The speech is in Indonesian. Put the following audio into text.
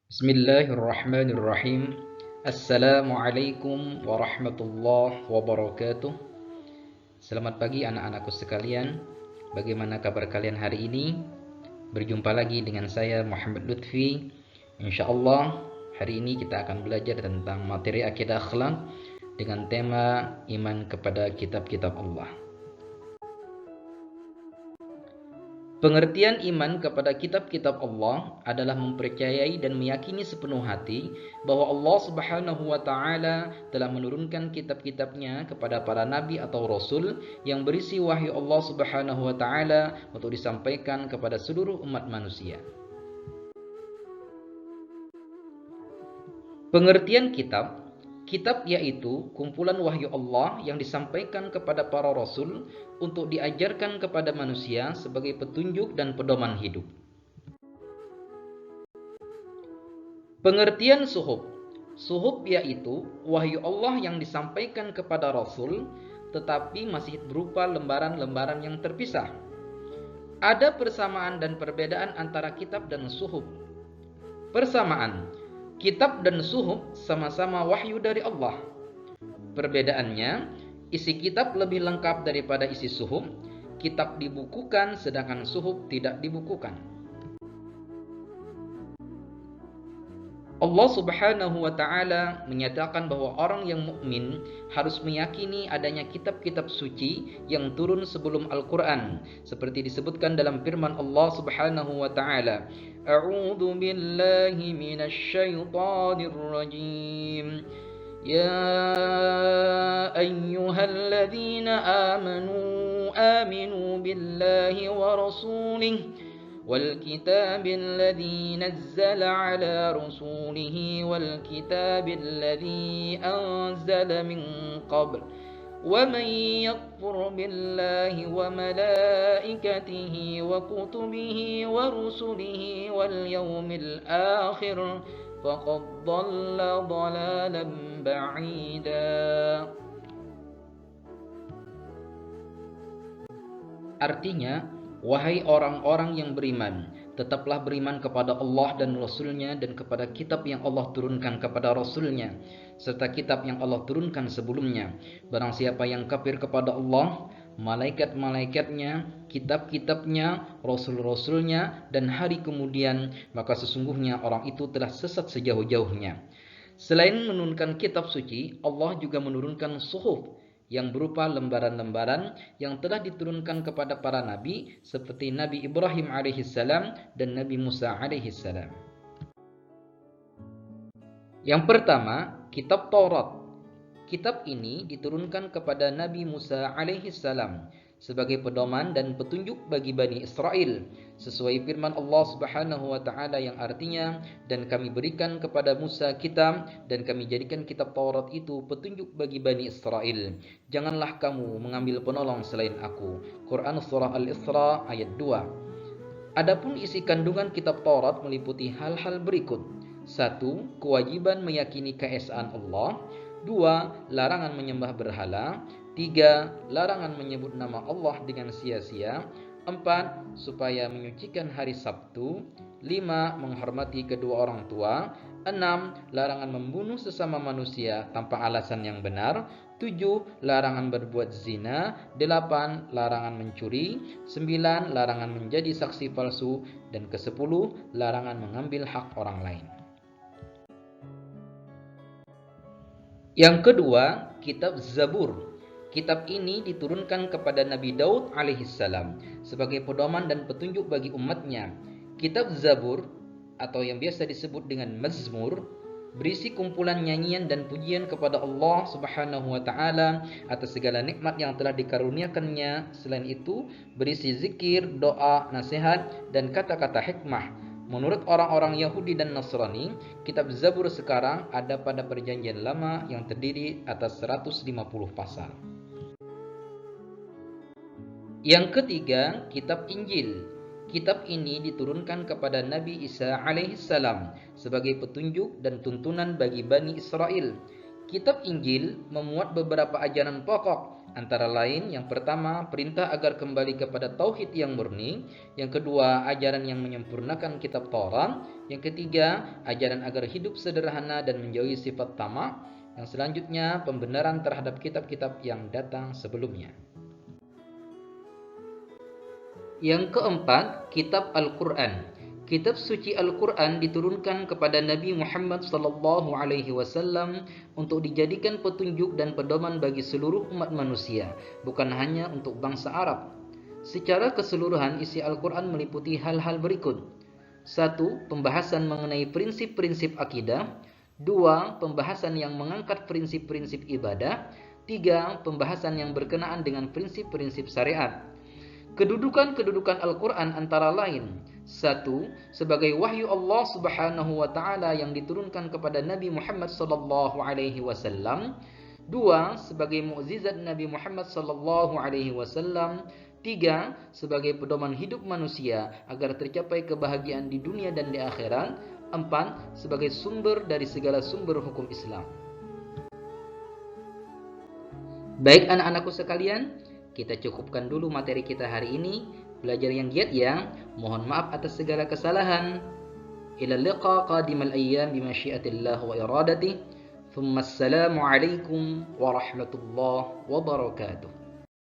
Bismillahirrahmanirrahim. Assalamualaikum warahmatullahi wabarakatuh. Selamat pagi anak-anakku sekalian. Bagaimana kabar kalian hari ini? Berjumpa lagi dengan saya Muhammad Lutfi. Insyaallah hari ini kita akan belajar tentang materi akidah akhlak dengan tema iman kepada kitab-kitab Allah. Pengertian iman kepada kitab-kitab Allah adalah mempercayai dan meyakini sepenuh hati bahwa Allah Subhanahu wa taala telah menurunkan kitab-kitabnya kepada para nabi atau rasul yang berisi wahyu Allah Subhanahu wa taala untuk disampaikan kepada seluruh umat manusia. Pengertian kitab, kitab yaitu kumpulan wahyu Allah yang disampaikan kepada para rasul untuk diajarkan kepada manusia sebagai petunjuk dan pedoman hidup. Pengertian suhuf, suhuf yaitu wahyu Allah yang disampaikan kepada rasul tetapi masih berupa lembaran-lembaran yang terpisah. Ada persamaan dan perbedaan antara kitab dan suhuf. Persamaan, kitab dan suhuf sama-sama wahyu dari Allah. Perbedaannya, isi kitab lebih lengkap daripada isi suhuf. Kitab dibukukan sedangkan suhuf tidak dibukukan. Allah Subhanahu wa taala menyatakan bahwa orang yang mukmin harus meyakini adanya kitab-kitab suci yang turun sebelum Al-Qur'an, seperti disebutkan dalam firman Allah Subhanahu wa taala, A'udzu billahi minasy syaithanir rajim. Ya ayyuhalladzina amanu aminu billahi wa rasulihi والكتاب الذي نزل على رسوله والكتاب الذي أنزل من قبل ومن يكفر بالله وملائكته وكتبه ورسله واليوم الآخر فقد ضل ضلالا بعيدا. Artinya, wahai orang-orang yang beriman, tetaplah beriman kepada Allah dan Rasul-Nya dan kepada kitab yang Allah turunkan kepada Rasul-Nya, serta kitab yang Allah turunkan sebelumnya. Barang siapa yang kafir kepada Allah, malaikat-malaikatnya, kitab-kitabnya, Rasul-Rasul-Nya, dan hari kemudian, maka sesungguhnya orang itu telah sesat sejauh-jauhnya. Selain menurunkan kitab suci, Allah juga menurunkan suhuf, yang berupa lembaran-lembaran yang telah diturunkan kepada para nabi seperti Nabi Ibrahim alaihissalam dan Nabi Musa alaihissalam. Yang pertama, kitab Taurat. Kitab ini diturunkan kepada Nabi Musa alaihissalam sebagai pedoman dan petunjuk bagi Bani Israel, sesuai firman Allah Subhanahu wa taala yang artinya, dan kami berikan kepada Musa kitab dan kami jadikan kitab Taurat itu petunjuk bagi Bani Israel. Janganlah kamu mengambil penolong selain aku. Quran surah Al-Isra ayat 2. Adapun isi kandungan kitab Taurat meliputi hal-hal berikut. 1. Kewajiban meyakini keesaan Allah. 2. Larangan menyembah berhala. 3. Larangan menyebut nama Allah dengan sia-sia. 4. Supaya menyucikan hari Sabtu. 5. Menghormati kedua orang tua. 6. Larangan membunuh sesama manusia tanpa alasan yang benar. 7. Larangan berbuat zina. 8. Larangan mencuri. 9. Larangan menjadi saksi palsu. Dan ke-10. Larangan mengambil hak orang lain. Yang kedua, kitab Zabur. Kitab ini diturunkan kepada Nabi Daud alaihissalam sebagai pedoman dan petunjuk bagi umatnya. Kitab Zabur, atau yang biasa disebut dengan Mazmur, berisi kumpulan nyanyian dan pujian kepada Allah Subhanahu wa taala atas segala nikmat yang telah dikaruniakannya. Selain itu, berisi zikir, doa, nasihat, dan kata-kata hikmah. Menurut orang-orang Yahudi dan Nasrani, kitab Zabur sekarang ada pada Perjanjian Lama yang terdiri atas 150 pasal. Yang ketiga, kitab Injil. Kitab ini diturunkan kepada Nabi Isa alaihissalam sebagai petunjuk dan tuntunan bagi Bani Israel. Kitab Injil memuat beberapa ajaran pokok, antara lain yang pertama, perintah agar kembali kepada tauhid yang murni, yang kedua, ajaran yang menyempurnakan kitab Taurat, yang ketiga, ajaran agar hidup sederhana dan menjauhi sifat tamak, yang selanjutnya, pembenaran terhadap kitab-kitab yang datang sebelumnya. Yang keempat, kitab Al-Quran. Kitab suci Al-Quran diturunkan kepada Nabi Muhammad SAW untuk dijadikan petunjuk dan pedoman bagi seluruh umat manusia, bukan hanya untuk bangsa Arab. Secara keseluruhan, isi Al-Quran meliputi hal-hal berikut. 1. Pembahasan mengenai prinsip-prinsip akidah. 2. Pembahasan yang mengangkat prinsip-prinsip ibadah. 3. Pembahasan yang berkenaan dengan prinsip-prinsip syariat. Kedudukan Al-Quran antara lain: 1. Sebagai wahyu Allah Subhanahu wa Ta'ala yang diturunkan kepada Nabi Muhammad sallallahu alaihi wasallam. 2. Sebagai mukjizat Nabi Muhammad sallallahu alaihi wasallam. 3. Sebagai pedoman hidup manusia agar tercapai kebahagiaan di dunia dan di akhirat. 4. Sebagai sumber dari segala sumber hukum Islam. Baik anak-anakku sekalian, kita cukupkan dulu materi kita hari ini. Belajar yang giat ya. Mohon maaf atas segala kesalahan. Ila liqa qadimal ayyam bimasyiatillah wa iradati. Thumma assalamu alaikum warahmatullahi wabarakatuh.